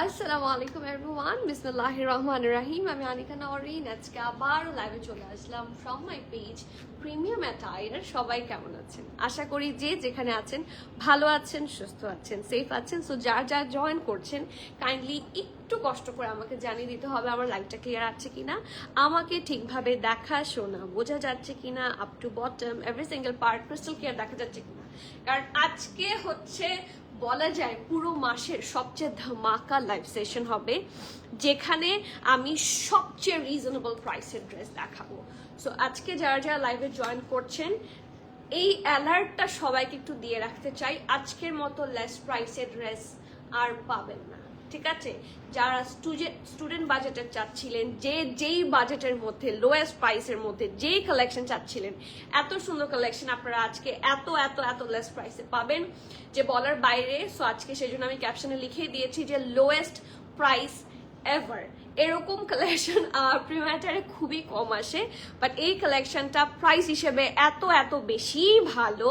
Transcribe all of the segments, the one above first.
আসসালামু আলাইকুম এভরিওয়ান, বিসমিল্লাহির রহমানির রহিম। আমি আনিকা নওরিন। আজকে আবার লাইভে চলে আসলাম from my page premium attire. সবাই কেমন আছেন? আশা করি যে যেখানে আছেন ভালো আছেন, সুস্থ আছেন, সেফ আছেন। সো যার যার জয়েন করছেন কাইন্ডলি একটু কষ্ট করে আমাকে জানিয়ে দিতে হবে আমার লাইভটা ক্লিয়ার আছে কিনা, আমাকে ঠিকভাবে দেখা শোনা বোঝা যাচ্ছে কিনা, up to bottom every single part crystal clear দেখা যাচ্ছে কিনা। কারণ আজকে হচ্ছে বলা যায় পুরো মাসের সবচেয়ে ধামাকা লাইভ সেশন হবে, যেখানে আমি সবচেয়ে রিজনেবল প্রাইসের ড্রেস দেখাবো। সো আজকে যারা যারা লাইভে জয়েন করছেন এই অ্যালার্টটা সবাইকে একটু দিয়ে রাখতে চাই, আজকের মতো লেস প্রাইসের ড্রেস আর পাবেন না, ঠিক আছে? যারা স্টুডেন্ট বাজেটের চাচ্ছিলেন, যেই বাজেটের মধ্যে লোয়েস্ট প্রাইসের মধ্যে যেই কালেকশন চাচ্ছিলেন, এত সুন্দর কালেকশন আপনারা আজকে এত এত এত লেস প্রাইসে পাবেন যে বলার বাইরে। সো আজকে সেই জন্য আমি ক্যাপশনে লিখে দিয়েছি যে লোয়েস্ট প্রাইস এভার। এরকম কালেকশন প্রিমিয়াটারে খুবই কম আসে, বাট এই কালেকশনটা প্রাইস হিসেবে এত এত বেশি ভালো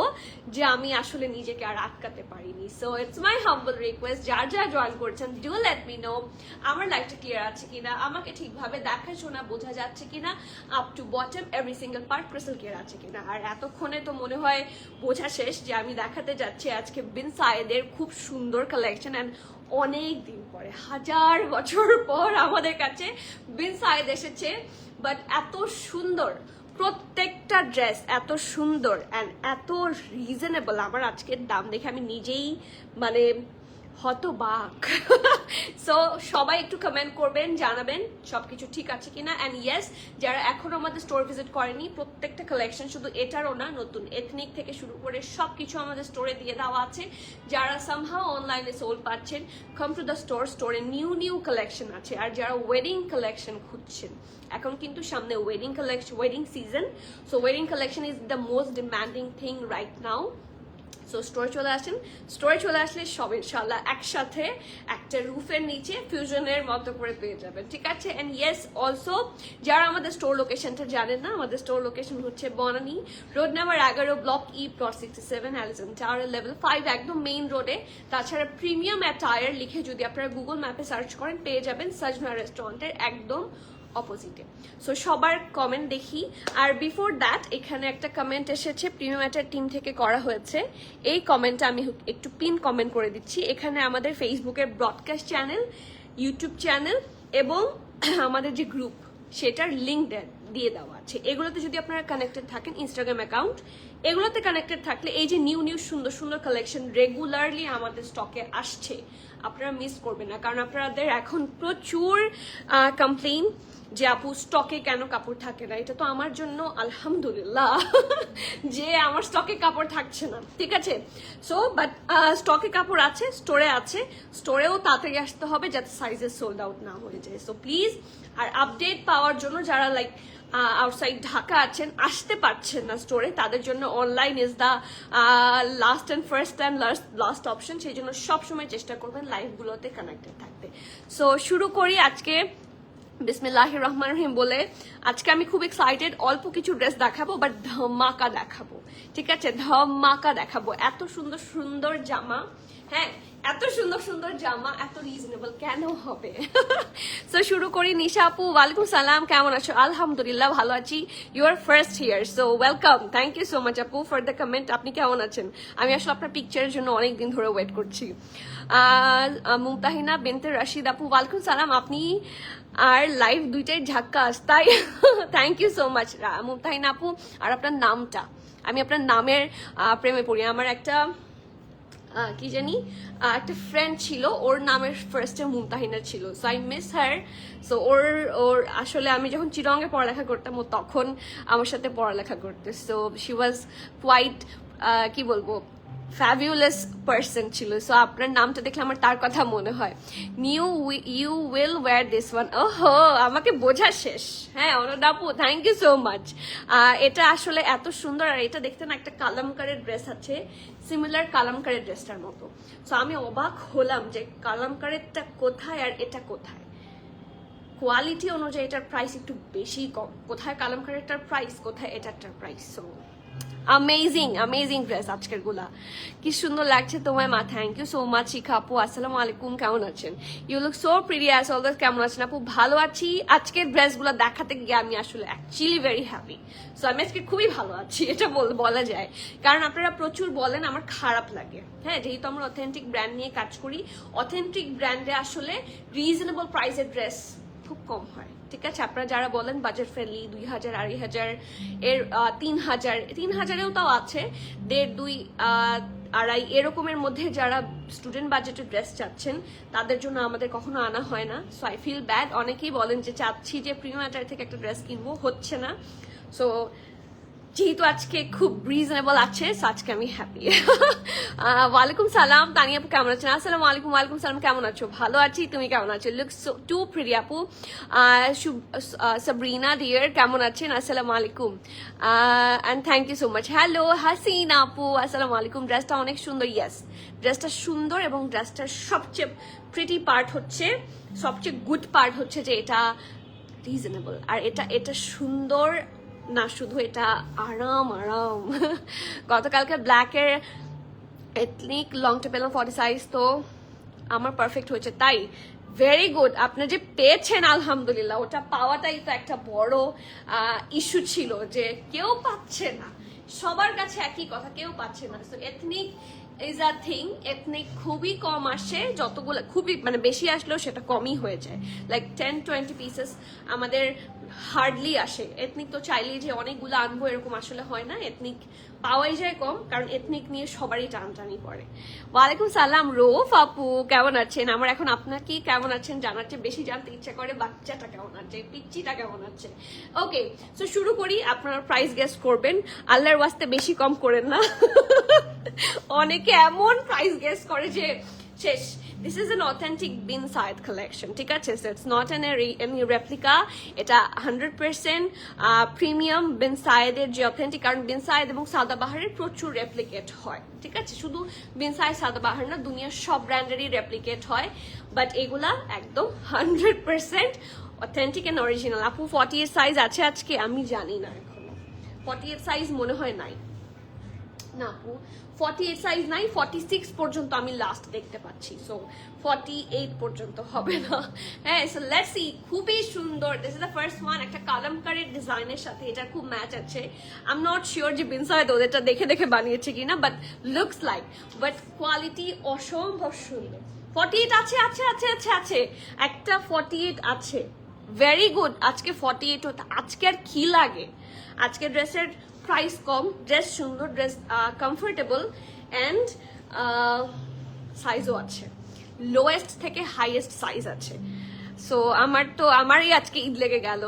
যে আমি আসলে নিজেকে আর আটকাতে পারিনি। So it's my humble request, যার যারা জয়েন করছেন ডু লেট মি নো আমার লাইফটা ক্লিয়ার আছে কিনা, আমাকে ঠিকভাবে দেখা শোনা বোঝা যাচ্ছে কিনা, up to bottom every single part crystal clear আছে কিনা। আর এতক্ষণে তো মনে হয় বোঝা শেষ যে আমি দেখাতে যাচ্ছি আজকে বিন সায়েদের খুব সুন্দর কালেকশন। অ্যান্ড অনেক দিন পরে, 1000 বছর পর আমাদের কাছে বিন সায়েদ এসেছে, বাট এত সুন্দর প্রত্যেকটা ড্রেস, এত সুন্দর অ্যান্ড এত রিজনেবল। আমার আজকের দাম দেখে আমি নিজেই মানে হতবাক। সো সবাই একটু কমেন্ট করবেন, জানাবেন সবকিছু ঠিক আছে কিনা। অ্যান্ড ইয়েস, যারা এখনো আমাদের স্টোর ভিজিট করেনি, প্রত্যেকটা কালেকশন শুধু এটারও না, নতুন এথনিক থেকে শুরু করে সবকিছু আমাদের স্টোরে দিয়ে দেওয়া আছে। যারা সামহাও অনলাইনে সোল পাচ্ছেন, কাম টু দ্য স্টোরে নিউ নিউ কালেকশন আছে। আর যারা ওয়েডিং কালেকশন খুঁজছেন, এখন কিন্তু সামনে wedding season, so wedding collection is the most demanding thing right now. So স্টোরে চলে আসেন, স্টোরে চলে আসলে সব ইনশাল্লাহ একসাথে একটা রুফের নিচে ফিউশনের মতো করে পেয়ে যাবেন, ঠিক আছে? অ্যান্ড ইয়েস অলসো, যারা আমাদের স্টোর লোকেশনটা জানেন না, আমাদের স্টোর লোকেশন হচ্ছে Banani road number 11, block E, plot 67, Allison tower, level 5, একদম মেইন রোডে। তাছাড়া প্রিমিয়াম অ্যাটায়ার লিখে যদি আপনারা গুগল ম্যাপে সার্চ করেন পেয়ে যাবেন সাজনা রেস্টুরেন্টের একদম অপোজিটে। সো সবার কমেন্ট দেখি। আর বিফোর দ্যাট এখানে একটা কমেন্ট এসেছে, প্রিমিয়াম অ্যাটার টিম থেকে করা হয়েছে। এই কমেন্টটা আমি একটু পিন কমেন্ট করে দিচ্ছি। এখানে আমাদের ফেসবুকের ব্রডকাস্ট চ্যানেল, ইউটিউব চ্যানেল এবং আমাদের যে গ্রুপ সেটার লিঙ্ক দিয়ে দেওয়া আছে। এগুলোতে যদি আপনারা কানেক্টেড থাকেন, ইনস্টাগ্রাম অ্যাকাউন্ট, এগুলোতে কানেক্টেড থাকলে এই যে নিউ নিউ সুন্দর সুন্দর কালেকশন রেগুলারলি আমাদের স্টকে আসছে, আপনারা মিস করবেন না। কারণ আপনাদের এখন প্রচুর কমপ্লেইন যে আপু স্টকে কেন কাপড় থাকে না। এটা তো আমার জন্য আলহামদুলিল্লাহ যে আমার স্টকে কাপড় থাকছে না, ঠিক আছে? সো বাট স্টকে কাপড় আছে, স্টোরে আছে, স্টোরেও তাড়াতাড়ি আসতে হবে যাতে সাইজের সোল্ড আউট না হয়ে যায়। সো প্লিজ, আর আপডেট পাওয়ার জন্য যারা লাইক আউটসাইড ঢাকা আছেন, আসতে পারছেন না স্টোরে, তাদের জন্য online is the last and first and last option. সেই জন্য সবসময় চেষ্টা করবেন লাইভগুলোতে কানেক্টেড থাকতে। সো শুরু করি আজকে বিসমিল্লাহির রহমানির রহিম বলে। আজকে আমি খুব এক্সাইটেড, অল্প কিছু ড্রেস দেখাবো বাট ধামাকা দেখাবো, ঠিক আছে? ধামাকা দেখাবো। এত সুন্দর সুন্দর জামা, হ্যাঁ এত সুন্দর সুন্দর জামা এত রিজনেবল কেন হবে? সো শুরু করি। নিশা আপু, ওয়ালাইকুম সালাম, কেমন আছো? আলহামদুলিল্লাহ ভালো আছি। You are first here, so welcome. Thank you so much আপু ফর দ্য কমেন্ট। আপনি কেমন আছেন? আমি আসলে আপনার পিকচারের জন্য অনেকদিন ধরে ওয়েট করছি। মুমতাহিনা বিনতে রাশিদ আপু, ওয়ালাইকুম সালাম। আপনি আর লাইভ দুইটাই ঝাক্কাস, তাই thank you so much Mumtahina আপু। আর আপনার নামটা, আমি আপনার নামের প্রেমে পড়ি। আমার একটা কি জানি একটা ফ্রেন্ড ছিল, ওর নামের ফার্স্টে মুমতাহিনা ছিল, so I miss her. So ওর আসলে আমি যখন চিরঙ্গে পড়ালেখা করতাম, ও তখন আমার সাথে পড়ালেখা করতে। সো শি ওয়াজ কোয়াইট কি বলবো ফ্যাবিউলাস পার্সন ছিল। সো আপনার নামটা দেখলে আমার তার কথা মনে হয়। You will wear this one. ওহো, আমাকে বোঝা শেষ। হ্যাঁ অনুদা আপু, থ্যাংক ইউ সো মাচ। এটা আসলে এত সুন্দর। আর এটা দেখতে না একটা কালামকারের ড্রেস আছে, সিমিলার কালামকারের ড্রেসটার মতো। সো আমি অবাক হলাম যে কালামকারেরটা কোথায় আর এটা কোথায়। কোয়ালিটি অনুযায়ী এটার প্রাইস একটু বেশি কম। কোথায় কালামকারেরটার প্রাইস, কোথায় এটারটার প্রাইস। সো অ্যামেজিং ড্রেস আজকের গুলা, কি সুন্দর লাগছে তোমায় মা। Thank you so much Shikha আপু। আসসালামু আলাইকুম, কেমন আছেন? You look so pretty as always. কেমন আছেন আপু? ভালো আছি। আজকের ড্রেসগুলো দেখাতে গিয়ে আমি আসলে অ্যাকচুয়ালি ভেরি হ্যাপি। সো আমি আজকে খুবই ভালো আছি, এটা বলা যায়, কারণ আপনারা প্রচুর বলেন আমার খারাপ লাগে। হ্যাঁ, যেহেতু আমরা অথেন্টিক ব্র্যান্ড নিয়ে কাজ করি, অথেন্টিক ব্র্যান্ডে আসলে রিজনেবল প্রাইসের ড্রেস খুব কম হয়। ঠিক আছে, আপনারা যারা বলেন বাজেট ফ্রেন্ডলি 2000 2500 এর 3000-3000-এও তাও আছে, 1.5-2-2.5 এরকমের মধ্যে যারা স্টুডেন্ট বাজেটের ড্রেস চাচ্ছেন তাদের জন্য আমাদের কখনো আনা হয় না। So I feel bad. অনেকেই বলেন যে চাচ্ছি যে প্রিমিয়াম অ্যাটায়ার থেকে একটা ড্রেস কিনবো, হচ্ছে না। সো যেহেতু আজকে খুব রিজনেবল আছে, আজকে আমি হ্যাপি। ওয়ালাইকুম সালাম তানিয়া আপু, কেমন আছেন? আসসালামু আলাইকুম। ওয়ালাইকুম সালাম, কেমন আছো? ভালো আছি, তুমি কেমন আছো? লুক টু প্রিটি আপু। সাবরিনা ডিয়ার, কেমন আছেন? আসসালামু আলাইকুম and thank you so much. Hello Hasina আপু, আসসালামু আলাইকুম। ড্রেসটা অনেক সুন্দর। ইয়েস, ড্রেসটা সুন্দর এবং ড্রেসটার সবচেয়ে প্রিটি পার্ট হচ্ছে, সবচেয়ে গুড পার্ট হচ্ছে যে এটা রিজনেবল, আর এটা সুন্দর না, শুধু এটা আরাম। গতকালকে ব্ল্যাকের এথনিক লংটা পেলাম 40 সাইজ, তো আমার পারফেক্ট হয়েছে, তাই ভেরি গুড। আপনার যে পেয়েছেন আলহামদুলিল্লাহ, ওটা পাওয়াটাই তো একটা বড় ইস্যু ছিল, যে কেউ পাচ্ছে না, সবার কাছে একই কথা, কেউ পাচ্ছে না। So ethnic is a thing. Ethnic খুবই কম আসে, যতগুলো খুবই মানে বেশি আসলেও সেটা কমই হয়ে যায়, লাইক 10-20 পিসেস আমাদের হার্ডলি আসে। এথনিক তো চাইলেই যে অনেকগুলো আনবো এরকম আসলে হয় না, এথনিক পাওয়াই যায় কম, কারণ এথনিক নিয়ে সবারই টানটানি পড়ে। ওয়ালাইকুম সালাম রৌফ আপু, কেমন আছেন? আমার এখন আপনাকে কেমন আছেন জানার চেয়ে বেশি জানতে ইচ্ছা করে বাচ্চাটা কেমন আছে, পিচ্চিটা কেমন আছে। ওকে, সো শুরু করি। আপনারা প্রাইস গেস করবেন, আল্লাহর ওয়াস্তে বেশি কম করেন না। অনেকে এমন প্রাইস গেস করে যে শেষ। This is an authentic bin Syed collection, ঠিক আছে? So it's not any replica, এটা 100% প্রিমিয়াম bin Syed এর যে অথেন্টিক, কারণ bin Syed এবং সাদাবাহারের প্রচুর রেপ্লিকেট হয়, ঠিক আছে? শুধু bin Syed সাদাবাহার না, দুনিয়ার সব ব্র্যান্ডেরই রেপ্লিকেট হয়, বাট এগুলা একদম 100% অথেন্টিক এন্ড অরিজিনাল। আপু 48 সাইজ আছে আজকে? আমি জানি না, এখনো 48 সাইজ মনে হয় নাই না আপু, 48 সাইজ নাই, 46 পর্যন্ত আমি লাস্ট দেখতে পাচ্ছি। সো 48 পর্যন্ত হবে না। হ্যাঁ, সো লেটস সি। খুবই সুন্দর। This is the first one, একটা কালামকারীর ডিজাইনের সাথে এটা খুব ম্যাচ আছে। আই এম নট শিওর যে bin Syed ওদেরটা দেখে বানিয়েছে কিনা, but looks like, but quality অসম্ভব সুন্দর। 48 আছে আছে আছে আছে আছে একটা 48 আছে, ভেরি গুড। আজকে 48 আজকে আর কি লাগে? আজকে ড্রেসের প্রাইস কম, ড্রেস সুন্দর, ড্রেস কমফোর্টেবল অ্যান্ড সাইজও আছে, লোয়েস্ট থেকে হাইয়েস্ট সাইজ আছে। সো আমারই আজকে ঈদ লেগে গেল।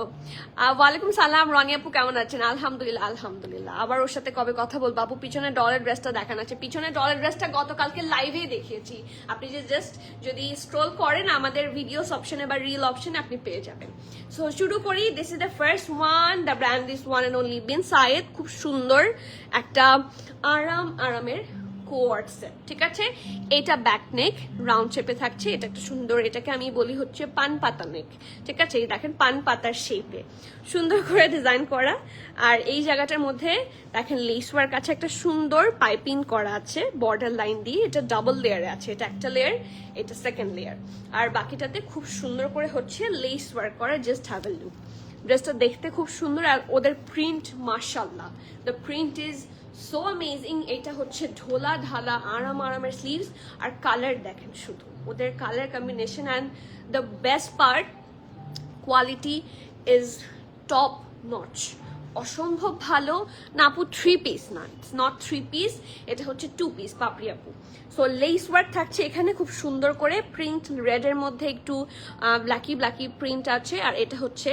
ওয়ালাইকুম সালাম রনি আপু, কেমন আছেন? আলহামদুলিল্লাহ। আবার ওর সাথে কবে কথা বলবো আপু? পিছনে ডলের ড্রেসটা দেখানো আছে, পিছনে ডলের ড্রেসটা গতকালকে লাইভে দেখিয়েছি। আপনি যে জাস্ট যদি স্ক্রল করেন আমাদের ভিডিওস অপশনে বা রিল অপশনে আপনি পেয়ে যাবেন। সো শুরু করি। This is the first one, the brand is one and only bin Syed। খুব সুন্দর একটা আরামের কোয়ার্ড সেট, ঠিক আছে? এটা ব্যাক নেক রাউন্ড শেপে থাকছে, এটা একটা সুন্দর, এটাকে আমি বলি হচ্ছে পান পাতা নেক, ঠিক আছে? এই দেখেন পান পাতার শেপে সুন্দর করে ডিজাইন করা, আর এই জায়গাটার মধ্যে দেখেন লেস ওয়ার্ক আছে, একটা সুন্দর পাইপিং করা আছে বর্ডার লাইন দিয়ে। এটা ডাবল লেয়ারে আছে, এটা একটা লেয়ার, এটা সেকেন্ড লেয়ার, আর বাকিটাতে খুব সুন্দর করে হচ্ছে লেস ওয়ার্ক করা। Just have a look. ড্রেসটা দেখতে খুব সুন্দর, আর ওদের প্রিন্ট মাশাআল্লাহ, the print is so amazing. এটা হচ্ছে ঢোলা ঢালা আরামের স্লিভস, আর কালার দেখেন শুধু, ওদের colour combination and the best part, quality is top notch, অসম্ভব ভালো। না আপু 3 পিস না, ইটস নট 3 পিস, এটা হচ্ছে 2 পিস পাপড়ি আপু। সো লেস ওয়ার্ক থাকছে এখানে খুব সুন্দর করে, প্রিন্ট রেডের মধ্যে একটু ব্ল্যাকি প্রিন্ট আছে, আর এটা হচ্ছে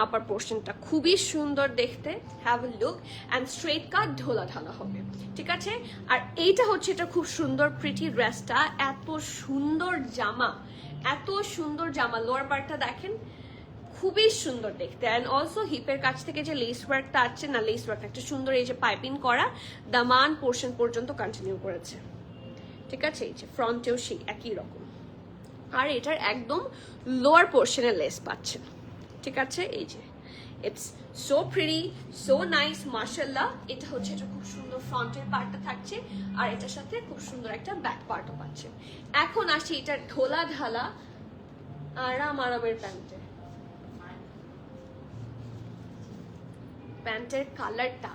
আপার পোর্শনটা, খুবই সুন্দর দেখতে। Have a look and straight cut ঢোলা ঢালা হবে, ঠিক আছে? আর এইটা হচ্ছে এটা খুব সুন্দর প্রিটি ড্রেসটা, এত সুন্দর জামা, লোয়ার পার্টটা দেখেন খুবই সুন্দর দেখতে। অ্যান্ড অলসো হিপের কাছ থেকে যে লেস ওয়ার্কটা আছে না, লেস ওয়ার্ক একটা সুন্দর এই যে পাইপিং করা দামান পোর্শন পর্যন্ত কন্টিনিউ করেছে, ঠিক আছে? এই যে ফ্রন্টেও সেই একই রকম, আর এটার একদম লোয়ার পোর্শনে লেস পাচ্ছেন, ঠিক আছে? এই যে it's so pretty, so nice, মাশাআল্লাহ। এটা হচ্ছে, এটা খুব সুন্দর ফ্রন্টের পার্টটা থাকছে, আর এটার সাথে খুব সুন্দর একটা ব্যাক পার্টও পাচ্ছেন। এখন আসি এটার ঢোলা ঢালা আরামের প্যান্টের কালারটা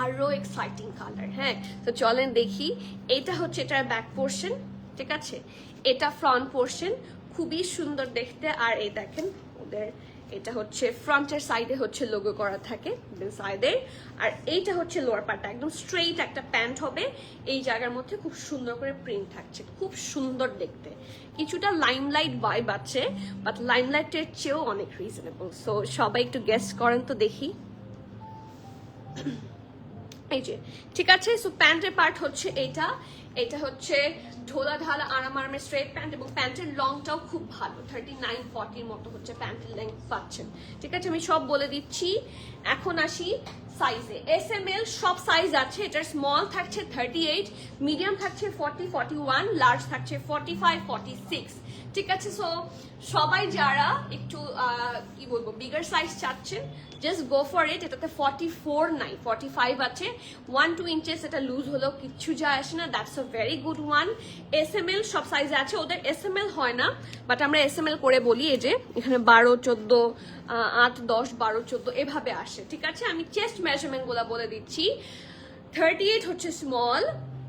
আরো এক্সাইটিং কালার। হ্যাঁ, তো চলেন দেখি। এটা হচ্ছে এটার ব্যাক পোর্শন, ঠিক আছে, এটা ফ্রন্ট পোর্শন, খুবই সুন্দর দেখতে। আর এই দেখেন ওদের, এটা হচ্ছে ফ্রন্টের সাইডে হচ্ছে লোগো করা থাকে সাইডে, আর এইটা হচ্ছে লোয়ার পার্টটা, একদম স্ট্রেইট একটা প্যান্ট হবে, এই জায়গার মধ্যে খুব সুন্দর করে প্রিন্ট থাকছে, খুব সুন্দর দেখতে। কিছুটা লাইমলাইট ভাইব আছে, বাট লাইমলাইটের চেয়েও অনেক রিজনেবল। সো সবাই একটু গেস করেন তো দেখি। এই যে, ঠিক আছে। সো প্যান্টের পার্ট হচ্ছে এইটা, এটা হচ্ছে ঢোলা ঢালা আরামের স্ট্রেট প্যান্ট, এবং প্যান্টের লংটাও খুব ভালো, 39-40 মতো হচ্ছে প্যান্টের লেন্থ পাচ্ছেন, ঠিক আছে। আমি সব বলে দিচ্ছি। এখন আসি সাইজে। SML সব সাইজ আছে। এটার স্মল থাকছে 38, মিডিয়াম থাকছে 40-41, লার্জ থাকছে 45-46, ঠিক আছে। সো সবাই যারা একটু কি বলবো বিগার সাইজ চাচ্ছেন, জাস্ট গো ফর ইট। এটাতে 44 নাই, 45 আছে, 1-2 ইঞ্চেস এটা লুজ হলেও কিচ্ছু যায় আসে না, that's a very good one. SML সব সাইজে আছে, ওদের SML হয় না, বাট আমরা SML করে বলি। এই যে এখানে 12, 14, 8, 10, 12, 14 এভাবে আসে, ঠিক আছে। আমি চেস্ট মেজারমেন্ট গুলা বলে দিচ্ছি। 38 হচ্ছে স্মল,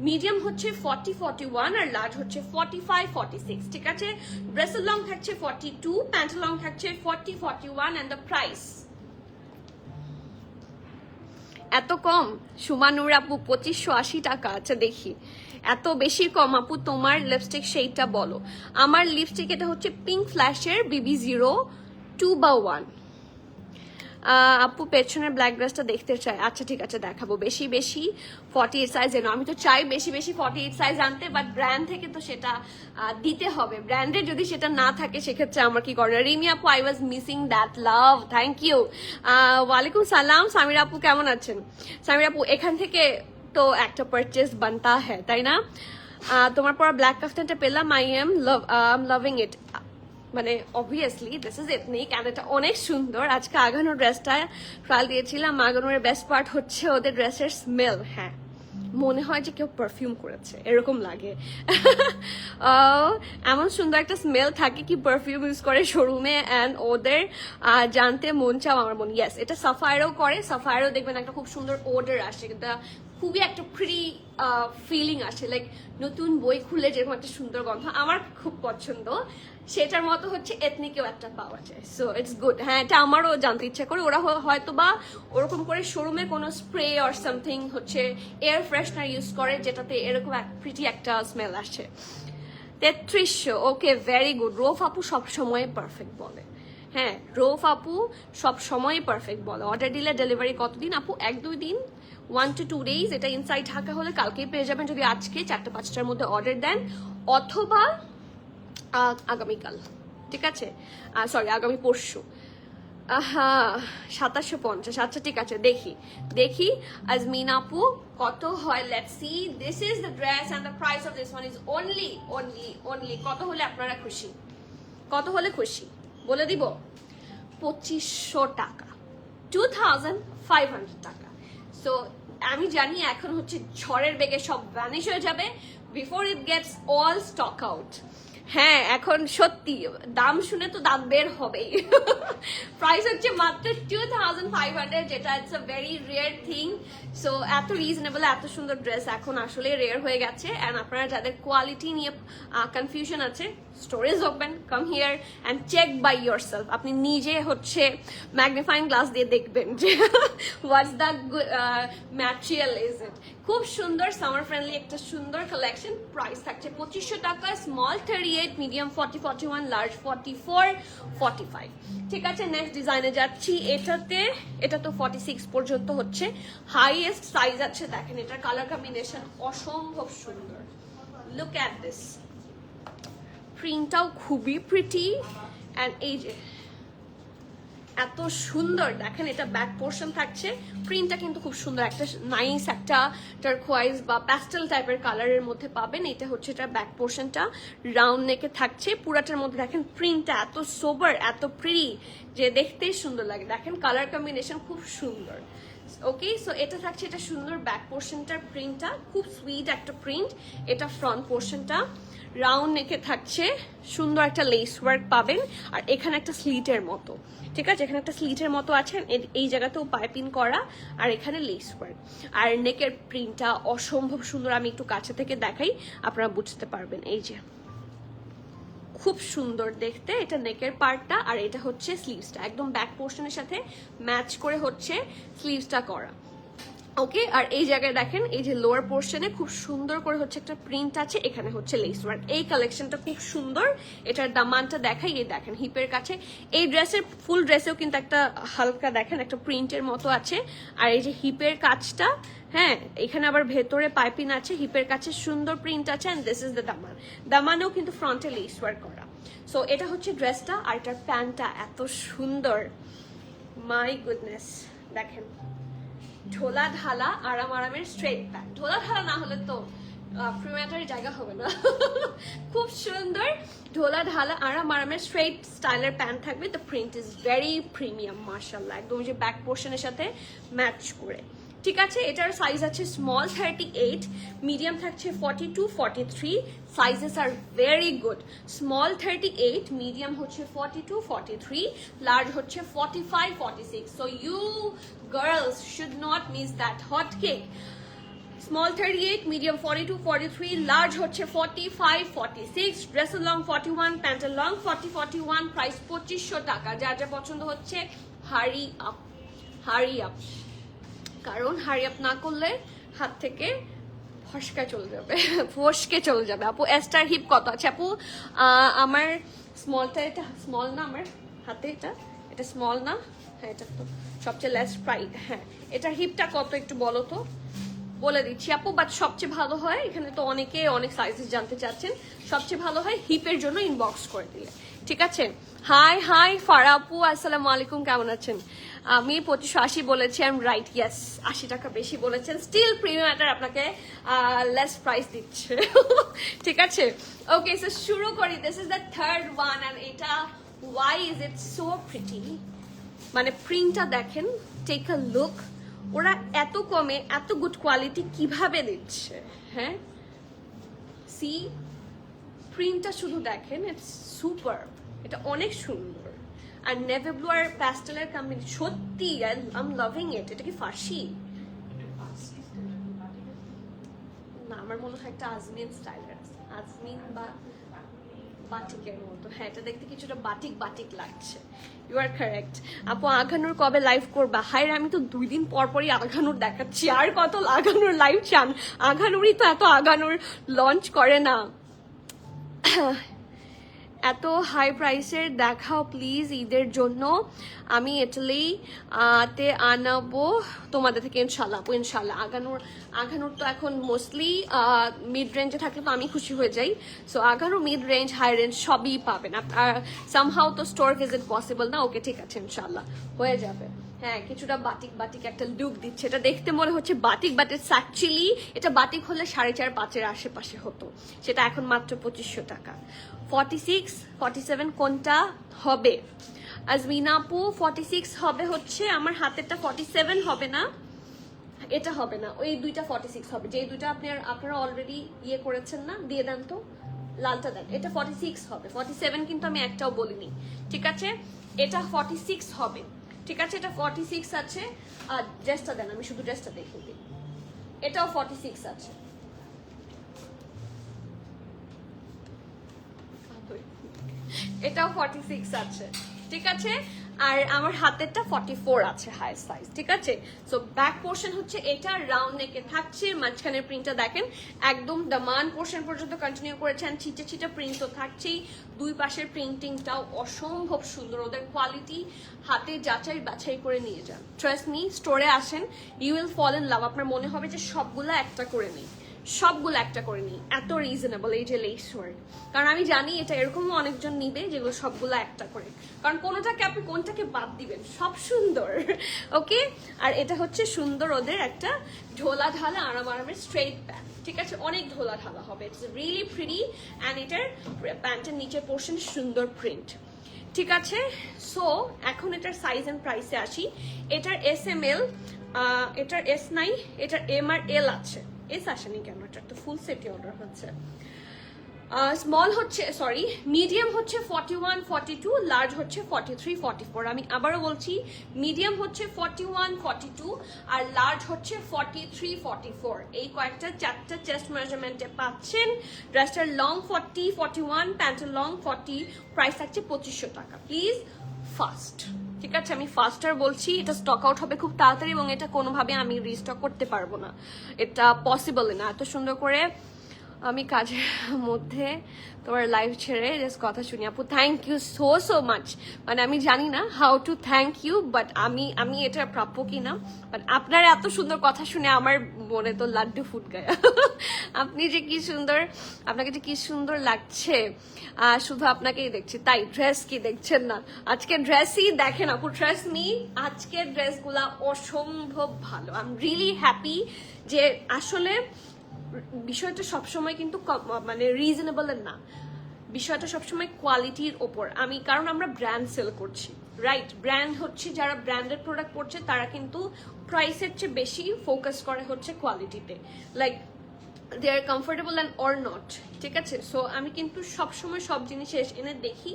মিডিয়াম হচ্ছে 40-41, আর লার্জ হচ্ছে 45-46, ঠিক আছে। ড্রেসের লং থাকছে 42, প্যান্টের লং থাকছে 40-41, এন্ড দ্য প্রাইস এত কম। সুমানুর আপু 2580 টাকা। আচ্ছা দেখি, এত বেশি কম আপু, তোমার লিপস্টিক সেইটা বলো। আমার লিপস্টিক এটা হচ্ছে পিঙ্ক ফ্ল্যাশের BB0 2/1। আপু পেছনের ব্ল্যাক ড্রেসটা দেখতে চাই। আচ্ছা ঠিক আছে, দেখাবো। বেশি 48 সাইজ এনো। আমি তো চাই বেশি 48 সাইজ আনতে, বাট ব্র্যান্ড থেকে তো সেটা দিতে হবে। ব্র্যান্ডের যদি সেটা না থাকে সেক্ষেত্রে আমার কি করার। রিমি আপু, I was missing that love, thank you. ওয়ালাইকুম সালাম। সামির আপু কেমন আছেন? সামির আপু, এখান থেকে তো একটা পারচেস বানতা হ্যাঁ, তাই না? তোমার পর ব্ল্যাক কাফতানটা পেলাম, আই এম লাভিং ইট। মানে obviously this is ethnic, and এটা অনেক সুন্দর। আজকে আগানোর ড্রেসটা ট্রায়াল দিয়েছিলাম। আগানোর বেস্ট পার্ট হচ্ছে ওদের ড্রেসের স্মেল। হ্যাঁ, মনে হয় যে কেউ পারফিউম করেছে, এরকম লাগে। এমন সুন্দর একটা স্মেল থাকে, কি পারফিউম ইউজ করে শোরুমে, অ্যান্ড ওদের জানতে মন চাও আমার মন। ইয়েস, এটা সাফায়ারও করে। সাফায়ারও দেখবেন একটা খুব সুন্দর ওডার আসে, এটা খুবই একটা প্রিটি ফিলিং আসে, লাইক নতুন বই খুলে যেরকম একটা সুন্দর গন্ধ, আমার খুব পছন্দ। সেটার মতো হচ্ছে এথনিকেও একটা পাওয়া যায়, সো ইটস গুড। হ্যাঁ, এটা আমারও জানতে ইচ্ছা করে। ওরা হয়তো বা ওরকম করে শোরুমে কোনো স্প্রে অর সামথিং হচ্ছে এয়ার ফ্রেশনার ইউজ করে, যেটাতে এরকম প্রিটি একটা স্মেল আসে। 3300, ওকে, ভেরি গুড। রোফ আপু সবসময় পারফেক্ট বলে। হ্যাঁ, রোফ আপু সবসময় পারফেক্ট বলে। অর্ডার দিলে ডেলিভারি কতদিন আপু? 1-2 দিন, 1 to 2 days। এটা ইনসাইড ঢাকা হলে কালকেই পেয়ে যাবেন, যদি আজকে 4টা-5টার মধ্যে অর্ডার দেন, অথবা আগামীকাল, ঠিক আছে। সরি, আগামী পরশু। হ্যাঁ, 2750। আচ্ছা ঠিক আছে, দেখি আজমিন আপু কত হয়। Let's see. This is the dress and the price of this one is only কত হলে আপনারা খুশি? কত হলে খুশি বলে দিব? 2500 টাকা, 2500 টাকা। সো আমি জানি এখন হচ্ছে ঝড়ের বেগে সব ভ্যানিশ হয়ে যাবে, before it gets all stock out. হ্যাঁ, এখন সত্যি দাম শুনে তো দাম বের হবেই। প্রাইস হচ্ছে মাত্র 2500, যেটা it's a very rare thing. So এত রিজনেবল, এত সুন্দর ড্রেস এখন আসলে রেয়ার হয়ে গেছে। অ্যান্ড আপনারা যাদের কোয়ালিটি নিয়ে কনফিউশন আছে, storage open, come here and check by yourself. আপনি নিজে হচ্ছে ম্যাগনিফাইং গ্লাস দিয়ে দেখবেন যে what's the material is it. খুব সুন্দর সামার ফ্রেন্ডলি একটা সুন্দর কালেকশন। প্রাইস থাকছে 2500 টাকা। স্মল 38, মিডিয়াম 40-41, লার্জ 44-45, ঠিক আছে। নেক্সট ডিজাইনে যাচ্ছি। এটা তো 46 পর্যন্ত হচ্ছে হাইয়েস্ট সাইজ আছে। দেখেন এটার কালার কম্বিনেশন অসম্ভব সুন্দর। লুক অ্যাট দিস, প্রিন্টটাও খুবই প্রিটি, অ্যান্ড এই যে এত সুন্দর দেখেন, এটা ব্যাক পোর্শন থাকছে, প্রিন্টটা কিন্তু খুব সুন্দর, একটা নাইস একটা টারকোয়াইজ বা প্যাস্টেল টাইপের কালারের মধ্যে পাবেন। এটা হচ্ছে এটা ব্যাক পোর্শনটা, রাউন্ড নেকে থাকছে, পুরাটার মধ্যে দেখেন প্রিন্টটা এত সোবার, এত প্রিটি যে দেখতেই সুন্দর লাগে। দেখেন কালার কম্বিনেশন খুব সুন্দর। ওকে, সো এটা থাকছে, এটা সুন্দর ব্যাক পোর্শনটার প্রিন্টটা খুব সুইট একটা প্রিন্ট। এটা ফ্রন্ট পোর্শনটা রাউন্ড নেকে থাকছে, সুন্দর একটা লেস ওয়ার্ক পাবেন, আর এখানে একটা স্লিটের মতো, ঠিক আছে, এখানে একটা স্লিটের মতো আছে, এই জায়গাতেও পাইপিং করা, আর এখানে লেস ওয়ার্ক। আর নেকের প্রিন্টটা অসম্ভব সুন্দর, আমি একটু কাছে থেকে দেখাই আপনারা বুঝতে পারবেন। এই যে খুব সুন্দর দেখতে এটা নেকের পার্টটা, আর এটা হচ্ছে স্লিভসটা, একদম ব্যাক পোর্শনের সাথে ম্যাচ করে হচ্ছে স্লিভসটা করা। ওকে, আর এই জায়গায় দেখেন এই যে লোয়ার পোর্শনে খুব সুন্দর করে হচ্ছে একটা প্রিন্ট আছে, এখানে হচ্ছে লেস ওয়ার্ক। এই কালেকশনটা খুব সুন্দর, এটার দামানটা দেখাই, এই দেখেন হিপের কাছে, এই ড্রেসের ফুল ড্রেসেও কিন্তু একটা হালকা দেখেন একটা প্রিন্টের মতো আছে, আর এই যে হিপের কাজটা, হ্যাঁ এখানে আবার ভেতরে পাইপিং আছে, হিপের কাছে সুন্দর প্রিন্ট আছে, এন্ড দিস ইজ দ্য দামান, দামানেও কিন্তু ফ্রন্টে লেস ওয়ার্ক করা। সো এটা হচ্ছে ড্রেসটা, আর এটার প্যান্টটা এত সুন্দর, মাই গুডনেস। দেখেন ঢোলা ঢালা আরামের স্ট্রেট প্যান্ট, ঢোলা ঢালা না হলে তো প্রিমিয়ামের জায়গা হবে না। খুব সুন্দর ঢোলা ঢালা আরামের স্ট্রেট স্টাইলের প্যান্ট থাকবে। The print is very premium মাশাআল্লাহ, একদম যে ব্যাক পোর্শনের সাথে ম্যাচ করে। ঠিক আছে, এটার সাইজ আছে স্মল 38, মিডিয়াম থাকছে 42, 43, সাইজেস আর ভেরি গুড। স্মল 38, মিডিয়াম হচ্ছে 42, 43, লার্জ হচ্ছে 45, 46। So you girls should not miss that hot cake. Small 38, medium 42, 43, large হচ্ছে 45, 46, dress long 41, pant long 40, 41, price 2500 টাকা। যার যা পছন্দ হচ্ছে হারি আপ, হারি আপ, কারণ হারি আপ না করলে হাত থেকে ফসকা চলে যাবে, ফসকে চলে যাবে। আপু এস্টার হিপ কত আছে আপু? আমার স্মলটা, এটা স্মল না আমার হাতে, এটা স্মল না, হ্যাঁ এটা তো সবচেয়ে লেস প্রাইস। হ্যাঁ এটার হিপটা কত একটু বলো তো, বলে দিচ্ছি আপু, বাট সবচেয়ে ভালো হয়, এখানে তো অনেকে অনেক সাইজেস জানতে চাচ্ছেন, সবচেয়ে ভালো হয় হিপের জন্য ইনবক্স করে দিলে, ঠিক আছে। হাই ফারা আপু, আসসালামু আলাইকুম, কেমন আছেন? আমি 2580 বলেছি, আই এম রাইট, ইয়েস 80 টাকা বেশি বলেছেন, স্টিল প্রিমিয়াম আপনাকে লেস প্রাইস দিচ্ছে। ঠিক আছে, ওকে সো শুরু করি। This is the third one, and এটা why is it so pretty, মানে প্রিন্টটা দেখেন, টেক আ লুক, ওরা এত কমে এত গুড কোয়ালিটি কিভাবে দিচ্ছে, হ্যাঁ সি প্রিন্টটা শুধু দেখেন, ইটস সুপার, এটা অনেক সুন্দর। আর নেভি ব্লু আর প্যাস্টেলের কম্বিনেশন, সত্যি আই এম লাভিং ইট। এটা কি ফার্সি না? আমার মনে হয় একটা আজমিন স্টাইলের আছে, আজমিন বা বাটিকের মতো। হ্যাঁ এটা দেখতে কিছুটা বাটিক লাগছে। ইউ আর কারেক্ট আপু। আঘানুর কবে লাইভ করবা? হাই আমি তো 2 দিন পরই আঘানুর দেখাচ্ছি, আর কত আঘানুর লাইভ চান? আঘানুরই তো এত আঘানুর লঞ্চ করে না। এত হাই প্রাইসের দেখাও প্লিজ ঈদের জন্য, আমি ইটালি তে আনাবো তোমাদের থেকে ইনশাল্লাহ আপু, ইনশাল্লাহ। আঘানুর তো এখন মোস্টলি মিড রেঞ্জে থাকলে তো আমি খুশি হয়ে যাই। So Aghanur mid range high range সবই পাবেন। সামহাও তো স্টোর ভিজিট পসিবল না। ওকে ঠিক আছে, ইনশাল্লাহ হয়ে যাবে। হ্যাঁ কিছুটা বাটিক একটা লুক দিচ্ছে, এটা দেখতে মনে হচ্ছে বাটিক, বাট ইটস অ্যাকচুয়ালি এটা বাটিক হলে 4.5-5 আশেপাশে হতো, সেটা এখন মাত্র 2500 টাকা। 46, 47 কোনটা হবে? আজমিনা আপু 46 হবে হচ্ছে আমার হাতেরটা, 47 হবে না, এটা হবে না, ওই দুইটা 46 হবে, যে দুইটা আপনারা অলরেডি ইয়ে করেছেন না, দিয়ে দেন তো লালটা দেন, এটা 46 হবে। 47 কিন্তু আমি একটাও বলিনি, ঠিক আছে, এটা 46 হবে, ঠিক আছে, এটা 46 আছে। আর ড্রেসটা দেন, আমি শুধু ড্রেসটা দেখিয়ে দিই, এটাও 46 আছে। এটাও 46 আছে, ঠিক আছে। আর আমার হাতেরটা 44 আছে হাই সাইজ, ঠিক আছে। সো ব্যাক পোর্শন হচ্ছে এটা, রাউন্ড নেকে থাকছে, মাঝখানের প্রিন্টটা দেখেন একদম দামান পোর্শন পর্যন্ত কন্টিনিউ করেছেন, ছিটে প্রিন্ট তো থাকছেই, দুই পাশের প্রিন্টিংটাও অসম্ভব সুন্দর, ওদের কোয়ালিটি হাতে যাচাই বাছাই করে নিয়ে যান। ট্রাস্ট মি, স্টোরে আসেন, you will fall in love, আপনার মনে হবে যে সবগুলা একটা করে নেই, সবগুলো একটা করে নিই, এত রিজনেবল এই যে লেস ওয়ার্ক। কারণ আমি জানি এটা এরকমও অনেকজন নিবে যেগুলো সবগুলো একটা করে, কারণ কোনোটাকে আপনি কোনটাকে বাদ দিবেন, সব সুন্দর। ওকে, আর এটা হচ্ছে সুন্দর ওদের একটা ঢোলা ঢালা আরামের স্ট্রেট প্যান্ট, ঠিক আছে, অনেক ঢোলা ঢালা হবে, ইটস রিয়েলি প্রিটি। অ্যান্ড এটার প্যান্টের নিচের পোর্শন সুন্দর প্রিন্ট, ঠিক আছে। সো এখন এটার সাইজ এন্ড প্রাইসে আসি। এটার SML, এটার S নাই, এটার M আর L আছে, S আসেনি কেন, এটার তো ফুল সেটই অর্ডার হচ্ছে। স্মল হচ্ছে, সরি, মিডিয়াম হচ্ছে 41, 42, লার্জ হচ্ছে 43, 44। আমি আবারও বলছি, মিডিয়াম হচ্ছে 41, 42 আর লার্জ হচ্ছে 43, 44। এই কয়েকটা 4টা চেস্ট মেজারমেন্টে পাচ্ছেন। ড্রেসটার লং 40, 41, প্যান্টের লং 40, প্রাইস থাকছে 2500 টাকা। প্লিজ ফাস্ট, ঠিক আছে, আমি ফাস্টার বলছি, এটা স্টক আউট হবে খুব তাড়াতাড়ি এবং এটা কোনোভাবে আমি রিস্টক করতে পারবো না, এটা পসিবল না। এত সুন্দর করে আমি কাজের মধ্যে তোমার লাইভ ছেড়ে জাস্ট কথা শুনি। আপু থ্যাংক ইউ সো মাচ। মানে আমি জানি না how to thank you, but আমি এটা প্রাপ্য কিনা, বাট আপনার এত সুন্দর কথা শুনে আমার মনে তো লাড্ডু ফুট গায়। আপনি যে কি সুন্দর, আপনাকে যে কি সুন্দর লাগছে, শুধু আপনাকেই দেখছি, তাই ড্রেস কি দেখছেন না? আজকে ড্রেসই দেখেন আপু, ড্রেস নি, আজকের ড্রেসগুলা অসম্ভব ভালো। আই এম রিয়েলি হ্যাপি যে আসলে বিষয়টা সবসময় কিন্তু মানে রিজনেবলের না, বিষয়টা সবসময় কোয়ালিটির ওপর। কারণ আমরা ব্র্যান্ড সেল করছি, রাইট? ব্র্যান্ড হচ্ছে, যারা ব্র্যান্ডেড প্রোডাক্ট করছে তারা কিন্তু প্রাইসের চেয়ে বেশি ফোকাস করে হচ্ছে কোয়ালিটিতে, like they are comfortable and or not, ঠিক আছে। সো আমি কিন্তু সবসময় সব জিনিস এনে দেখি,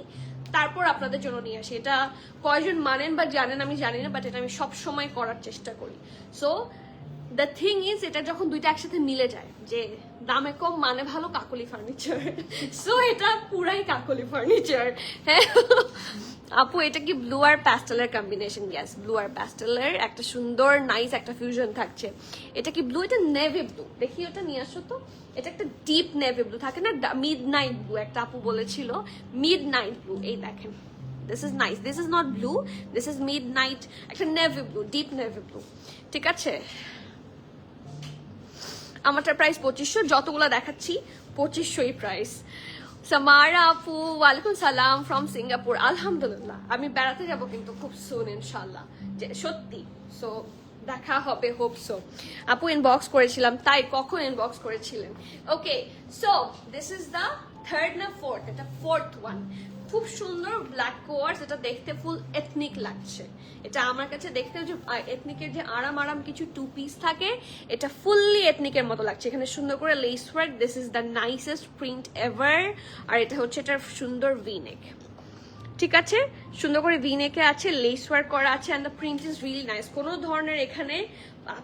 তারপর আপনাদের জন্য নিয়ে আসি। এটা কয়জন মানেন বা জানেন আমি জানি না, বাট এটা আমি সবসময় করার চেষ্টা করি। সো দ্য থিং ইজ, এটা যখন দুইটা একসাথে মিলে যায়, যে দামে কম মানে ভালো, কাকলি ফার্নিচার, সো এটা পুরাই কাকলি ফার্নিচার। হ্যাঁ আপু, এটা কি ব্লু আর প্যাস্টেলের কম্বিনেশন? ইয়েস, ব্লু আর প্যাস্টেলের একটা সুন্দর নাইস একটা ফিউশন থাকছে। এটা কি ব্লু? এটা নেভি ব্লু, দেখি ওটা নিয়ে আসো তো। এটা একটা ডিপ নেভি ব্লু থাকে না, মিড নাইট ব্লু, একটা আপু বলেছিল মিড নাইট ব্লু। এই দেখেন, this is nice, this is not blue, this is midnight, একটা navy blue, deep navy blue, ঠিক আছে। আমারটার প্রাইস 2500, যতগুলো দেখাচ্ছি 2500ই প্রাইস। সামারা আপু, ওয়ালাইকুম সালাম ফ্রম সিঙ্গাপুর। আলহামদুলিল্লাহ, আমি বেড়াতে যাব কিন্তু খুব সুন ইনশাল্লাহ, যে সত্যি। সো দেখা হবে, হোপ সো। আপু ইনবক্স করেছিলাম, তাই কখন ইনবক্স করেছিলেন? Okay, so this is the third না ফোর্থ, এটা ফোর্থ ওয়ান। খুব সুন্দর ব্ল্যাক কোয়ার্স, এটা দেখতে ফুল এথনিক লাগছে। এটা আমার কাছে দেখতে যে এথনিকের যে আরাম কিছু টু পিস থাকে, এটা ফুললি এথনিকের মতো লাগছে। এখানে সুন্দর করে lace work, this is the nicest print ever. আর এটা হচ্ছে এটার সুন্দর ভিনেক, ঠিক আছে, সুন্দর করে ভিনেকে আছে, লেস ওয়ার্ক করা আছে, and the print is really nice. কোনো ধরনের এখানে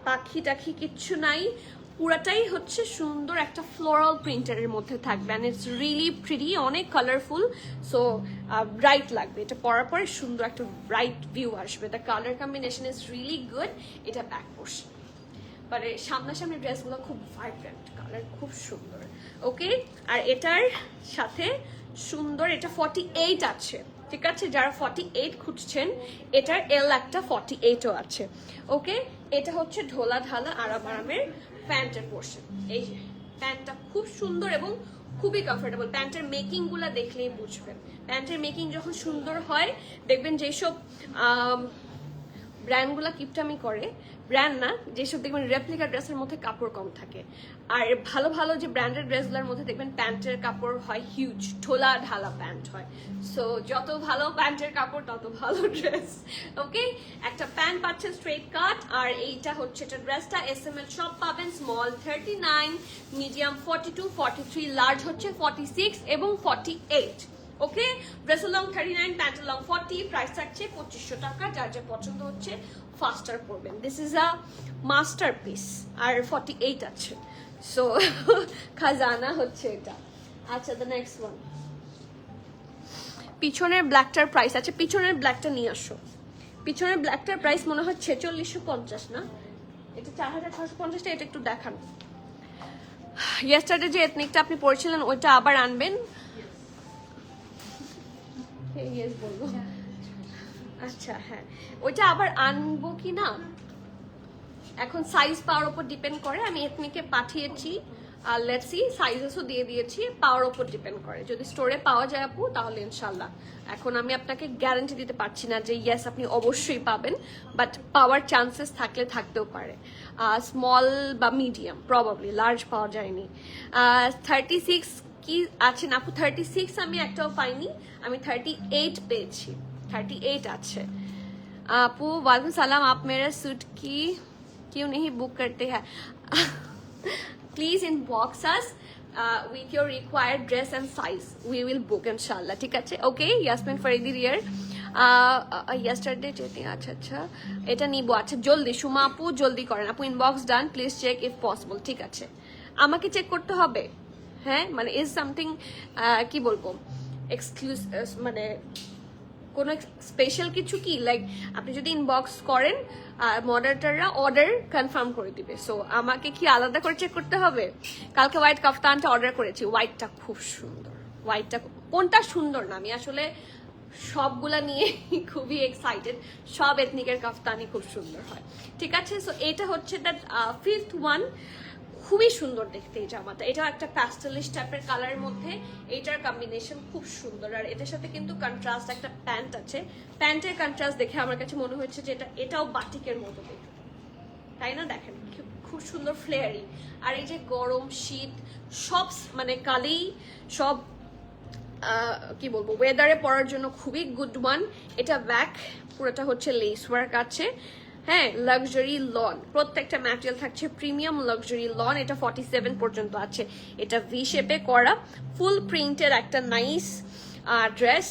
পাখি টাখি কিচ্ছু নাই, পুরাটাই হচ্ছে সুন্দর একটা ফ্লোরাল প্রিন্টারের মধ্যে থাকবে, অ্যান্ড ইটস রিয়েলি প্রিটি, অনেক কালারফুল। সো ব্রাইট লাগবে, এটা পরার পরে সুন্দর একটা ব্রাইট ভিউ আসবে। The colour combination is really good. এটা ব্যাক পোর্শন, মানে সামনাসামনি ড্রেসগুলো খুব ভাইব্রেন্ট কালার, খুব সুন্দর। ওকে, আর এটার সাথে সুন্দর, এটা 48 আছে, ঠিক আছে, যারা 48 খুঁজছেন, এটার এল একটা 48ও আছে। ওকে, এটা হচ্ছে ঢোলা ঢালা আরামের প্যান্টের পোর্শন। এই যে প্যান্টটা খুব সুন্দর এবং খুবই কমফোর্টেবল। প্যান্টের মেকিং গুলা দেখলেই বুঝবেন, প্যান্টের মেকিং যখন সুন্দর হয়, দেখবেন যেসব ব্র্যান্ডগুলা কিপটামি করে, ব্র্যান্ড না, যেসব দেখবেন রেপ্লিকা ড্রেসের মধ্যে কাপড় কম থাকে, আর ভালো ভালো যে ব্র্যান্ডেড ড্রেসগুলোর মধ্যে দেখবেন প্যান্টের কাপড় হয় হিউজ, ঢোলা ঢালা প্যান্ট হয়। সো যত ভালো প্যান্টের কাপড় তত ভালো ড্রেস। ওকে, একটা প্যান্ট পাচ্ছেন স্ট্রেট কাট, আর এইটা হচ্ছে এটা ড্রেসটা SML সব পাবেন, স্মল 39, মিডিয়াম 42, 43, লার্জ হচ্ছে 46 এবং 48। Okay, dress long 39, pant long 40, price থাকছে 2500 টাকা। যার যা পছন্দ হচ্ছে ফাস্টার করবেন। দিস ইজ আ মাস্টারপিস, আর 48 আছে। সো খাজানা হচ্ছে এটা। আচ্ছা, দ্য নেক্সট ওয়ান, পিছনের ব্ল্যাকটার প্রাইস আছে, পিছনের ব্ল্যাকটা নিয়ে আসো। পিছনের ব্ল্যাকটার প্রাইস মনে হয় 4650 না, এটা 4650টা, এটা একটু দেখান। ইয়েস্টারডে যে এথনিকটা আপনি পড়েছিলেন ওইটা আবার আনবেন। বলবো, আচ্ছা হ্যাঁ, ওইটা আবার আনবো কি না এখন সাইজ পাওয়ার উপর ডিপেন্ড করে। আমি এথনিকে পাঠিয়েছি, আর লেটস সি, সাইজেসও দিয়ে দিয়েছি, পাওয়ার ওপর ডিপেন্ড করে। যদি স্টোরে পাওয়া যায় আপু তাহলে ইনশাল্লাহ। এখন আমি আপনাকে গ্যারান্টি দিতে পারছি না যে ইয়েস আপনি অবশ্যই পাবেন, বাট পাওয়ার চান্সেস থাকলে থাকতেও পারে। স্মল বা মিডিয়াম, প্রবাবলি লার্জ পাওয়া যায়নি। 36 কি আছে না আপু? 36 আমি একটাও পাইনি, আমি 38 পেয়েছি, 38 আছে। আপু वालेकुम सलाम, आप मेरा सूट की क्यों नहीं बुक करते हैं? Please inbox us with your required dress and size, we will book inshallah, ঠিক আছে? ওকে, ইয়াসমিন ফরিদি রিয়ার yesterday চেটিং, আচ্ছা আচ্ছা এটা নিব। আচ্ছা জলদি সুমা আপু জলদি করেন আপু, inbox done, please check if possible. ঠিক আছে, আমাকে চেক করতে হবে? হ্যাঁ, মানে ইজ সামথিং কি বলবো এক্সক্লুসিভ, মানে কোনো স্পেশাল কিছু কি, লাইক আপনি যদি ইনবক্স করেন মডারেটররা অর্ডার কনফার্ম করে দিবে, সো আমাকে কি আলাদা করে চেক করতে হবে? কালকে হোয়াইট কাফতানটা অর্ডার করেছি, হোয়াইটটা খুব সুন্দর। হোয়াইটটা কোনটা সুন্দর না, আমি আসলে সবগুলা নিয়ে খুবই এক্সাইটেড, সব এথনিকের কাফতানি খুব সুন্দর হয়। ঠিক আছে, সো এটা হচ্ছে দ্যাট 5th ওয়ান, খুবই সুন্দর দেখতে এই জামাটা। এটা একটা প্যাস্টেলিশ টাইপের কালারের মধ্যে, এইটার কম্বিনেশন খুব সুন্দর। আর এটার সাথে কিন্তু কন্ট্রাস্ট একটা প্যান্ট আছে, প্যান্টের কন্ট্রাস্ট দেখে আমার কাছে মনে হচ্ছে যে এটাও বাটিকের মতো দেখতে, তাই না? দেখেন খুব সুন্দর ফ্লেয়ারি। আর এই যে গরম শীত সব মানে কালেই সব কি বলবো ওয়েদারে পরার জন্য খুবই গুড ওয়ান। এটা ব্যাক পুরোটা হচ্ছে লেস ওয়ার্ক আছে, হ্যাঁ, লাক্সারি লন, প্রত্যেকটা ম্যাটেরিয়াল থাকছে প্রিমিয়াম লাক্সারি লন। এটা 47 পর্যন্ত আছে। এটা ভি শেপে করা ফুল প্রিন্টের একটা নাইস ড্রেস।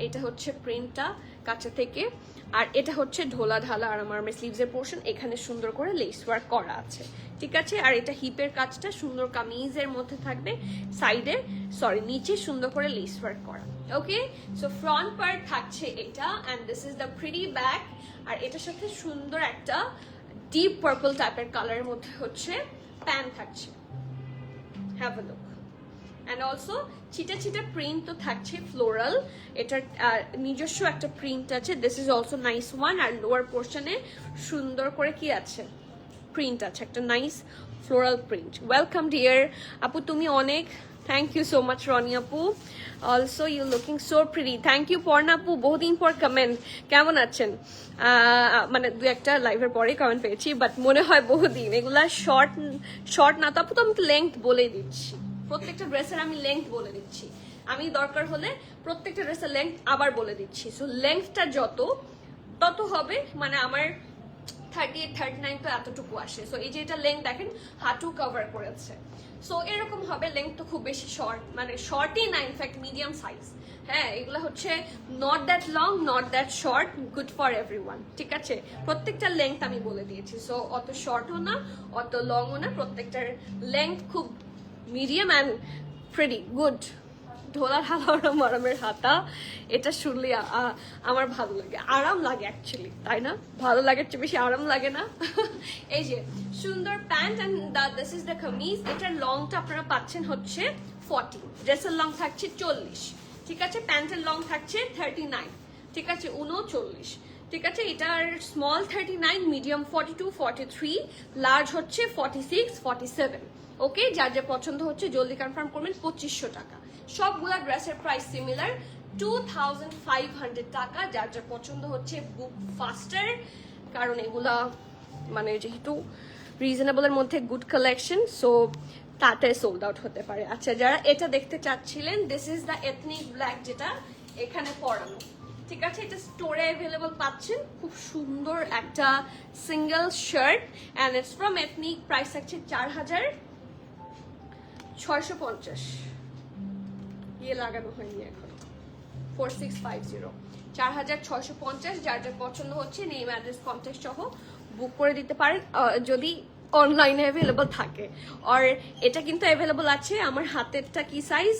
এটা হচ্ছে প্রিন্টটা কাছে থেকে, আর এটা হচ্ছে ঢোলা ঢালা আর আমার স্লিভসের পোর্শন, এখানে সুন্দর করে লেস ওয়ার্ক করা আছে। ঠিক আছে, আর এটা হিপের কাজটা সুন্দর কামিজের মধ্যে থাকবে, সাইডে নিচে সুন্দর করে লেস ওয়ার্ক করা। ওকে, সো ফ্রন্ট পার্ট থাকছে এটা, and this is the pretty back. আর এটার সাথে সুন্দর একটা ডিপ পার্পল টাইপের কালারের মধ্যে হচ্ছে প্যান্ট থাকছে, have a look. And also চিটা চিটা প্রিন্ট তো থাকছে ফ্লোরাল, এটার নিজস্ব একটা প্রিন্ট আছে, this is also nice one. আর লোয়ার পোর্শনে সুন্দর করে কি আছে, প্রিন্ট আছে, একটা nice floral print. Welcome dear আপু, তুমি অনেক, thank you so much Rony আপু। Also you looking so pretty, thank you Parna আপু, বহুদিন পর কমেন্ট, কেমন আছেন? মানে দু একটা লাইভের পরে কমেন্ট পেয়েছি, বাট মনে হয় বহুদিন। এগুলা শর্ট না তো আপু, তো আমি তো লেংথ বলে দিচ্ছি, প্রত্যেকটা ড্রেসের আমি লেংথ বলে দিচ্ছি, আমি দরকার হলে প্রত্যেকটা ড্রেসের লেংথ আবার বলে দিচ্ছি। সো লেংথটা তত হবে, মানে আমার 38, 39 তো এতটুকু আসে। সো এই যে এটা লেংথ দেখেন, হাঁটু কভার করেছে, সো এরকম হবে। লেংথ তো খুব বেশি শর্ট, মানে শর্টই না, ইনফ্যাক্ট মিডিয়াম সাইজ। হ্যাঁ, এগুলো হচ্ছে not that long, not that short, good for everyone. ঠিক আছে, প্রত্যেকটা লেংথ আমি বলে দিয়েছি, সো অত শর্টও না অত লংও না, প্রত্যেকটার লেংথ খুব মিডিয়াম অ্যান্ড প্রিটি গুড। ঢোলা ঢালা মরমের হাতা, এটা শুনলে আমার ভালো লাগে, আরাম লাগে অ্যাকচুয়ালি, তাই না? ভালো লাগার চেয়ে বেশি আরাম লাগে না? এই যে সুন্দর pant and this is the kameez. এটার লংটা আপনারা পাচ্ছেন হচ্ছে 40, ড্রেসের লং থাকছে 40, ঠিক আছে, প্যান্টের লং থাকছে 39, ঠিক আছে, 39, ঠিক আছে। এটার স্মল 39, মিডিয়াম 42, 43, লার্জ হচ্ছে 46, 47। ওকে, যার যা পছন্দ হচ্ছে জলদি কনফার্ম করবেন। 2500 টাকা সবগুলা ড্রেসের প্রাইস সিমিলার, 2500 টাকা। যার যা পছন্দ হচ্ছে বুক ফাস্টার, কারণ এগুলা মানে যেহেতু রিজনেবলের মধ্যে গুড কালেকশন, সো তাড়াতাড়ি সোল্ড আউট হতে পারে। আচ্ছা, যারা এটা দেখতে চাচ্ছিলেন, this is the ethnic black, যেটা এখানে পরানো, ঠিক আছে, এটা স্টোরে অ্যাভেলেবল পাচ্ছেন। খুব সুন্দর একটা single shirt, and it's from ethnic. Price থাকছে 4650, ইয়ে লাগানো হয়নি এখন, 4650, 4650। যার যার পছন্দ হচ্ছে নেম অ্যাড্রেস কন্ট্যাক্ট সহ বুক করে দিতে পারেন, যদি অনলাইনে অ্যাভেলেবল থাকে। আর এটা কিন্তু অ্যাভেলেবল আছে, আমার হাতেরটা কি সাইজ,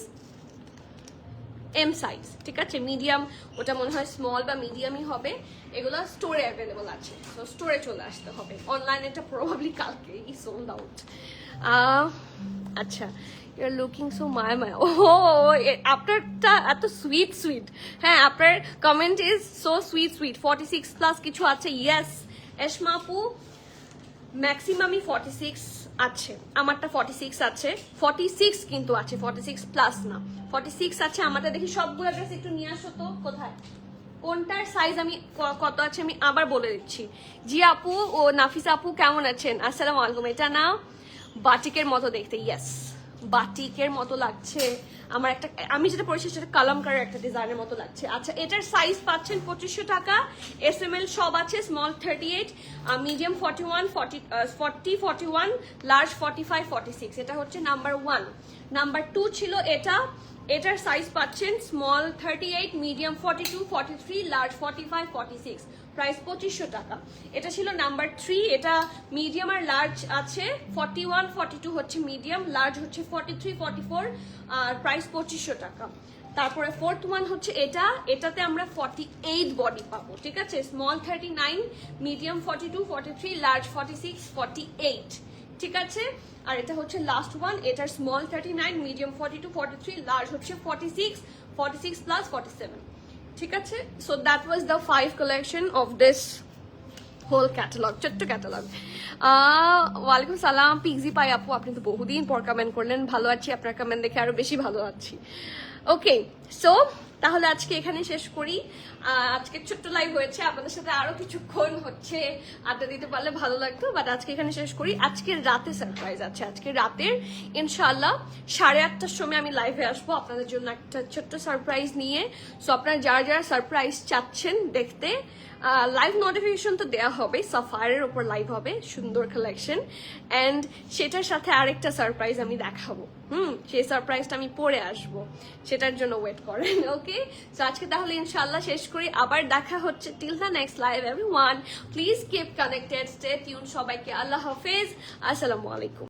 এম সাইজ, ঠিক আছে, মিডিয়াম ওটা মনে হয় স্মল বা মিডিয়ামই হবে। এগুলো স্টোরে অ্যাভেলেবল আছে, তো স্টোরে চলে আসতে হবে। অনলাইনে এটা প্রবাবলি কালকেই সোল্ড আউট। আচ্ছা, ইউ আর লুকিং সো মায়া মায়া, ও আপনারটা এত সুইট সুইট। হ্যাঁ, আপনার comment is so sweet sweet. 46 plus কিছু আছে, ইয়েস। এশমা আপু, ম্যাক্সিমামই 46 আছে, আমারটা 46 আছে, 46 কিন্তু আছে, 46 প্লাস না, 46 আছে আমারটা। দেখি সবগুলো ড্রেস একটু নিয়ে আসো তো, কোথায় কোনটার সাইজ আমি কত আছে আমি আবার বলে দিচ্ছি। জি আপু ও নাফিসা আপু কেমন আছেন? আসসালামু আলাইকুম। এটা না বাটিকের মতো দেখতে, ইয়েস বাটিকের মতো লাগছে আমার একটা, আমি যেটা পরেছি সেটা কালামকারের একটা ডিজাইনের মতো লাগছে। আচ্ছা এটার সাইজ পাচ্ছেন 2500 টাকা, SML সব আছে, স্মল 38, মিডিয়াম 41, 40, 41, লার্জ 45, 46। এটা হচ্ছে নাম্বার 1। নাম্বার 2 ছিল এটা, এটার সাইজ পাচ্ছেন স্মল 38, মিডিয়াম 42, 43, লার্জ 45, 46, প্রাইস 2500 টাকা। এটা ছিল নাম্বার 3, এটা মিডিয়াম আর লার্জ আছে, 41, 42 হচ্ছে মিডিয়াম, লার্জ হচ্ছে 43, 44, আর প্রাইস 2500 টাকা। তারপরে 4th ওয়ান হচ্ছে এটা, এটাতে আমরা 48 বডি পাবো, ঠিক আছে, স্মল 39, মিডিয়াম 42, 43, লার্জ 46, 48, ঠিক আছে। আর এটা হচ্ছে লাস্ট ওয়ান, এটার স্মল 39, মিডিয়াম 42, 43, লার্জ হচ্ছে 46, 46 প্লাস 47, ঠিক আছে। So that was the 5 collection of this whole catalogue, ছোট্ট ক্যাটালগ। ওয়ালাইকুম সালাম পিকজি পাই আপু, আপনি তো বহুদিন পর কমেন্ট করলেন। ভালো আছি, আপনার কমেন্ট দেখে আরো বেশি ভালো আছি। ওকে সো তাহলে আজকে এখানে শেষ করি। আজকে ছোট্ট লাইভ হয়েছে, আপনাদের সাথে আরো কিছুক্ষণ হচ্ছে আড্ডা দিতে পারলে ভালো লাগতো, বাট আজকে এখানে শেষ করি। আজকের রাতে সারপ্রাইজ আছে, আজকে রাতের ইনশাআল্লাহ 8:30টার সময় আমি লাইভে আসবো আপনাদের জন্য একটা ছোট্ট সারপ্রাইজ নিয়ে। সো আপনারা যারা যারা সারপ্রাইজ চাচ্ছেন দেখতে, লাইভ নোটিফিকেশন তো দেওয়া হবে, সাফায়ারের উপর লাইভ হবে, সুন্দর কালেকশন, অ্যান্ড সেটার সাথে আরেকটা সারপ্রাইজ আমি দেখাবো। সেই সারপ্রাইজটা আমি পরে আসবো, সেটার জন্য ওয়েট করেন। ওকে সো আজকে তাহলে ইনশাআল্লাহ শেষ করি, আবার দেখা হচ্ছে till the next live. Everyone please keep connected, stay tune, সবাইকে আল্লাহ হাফেজ, আসসালামু আলাইকুম।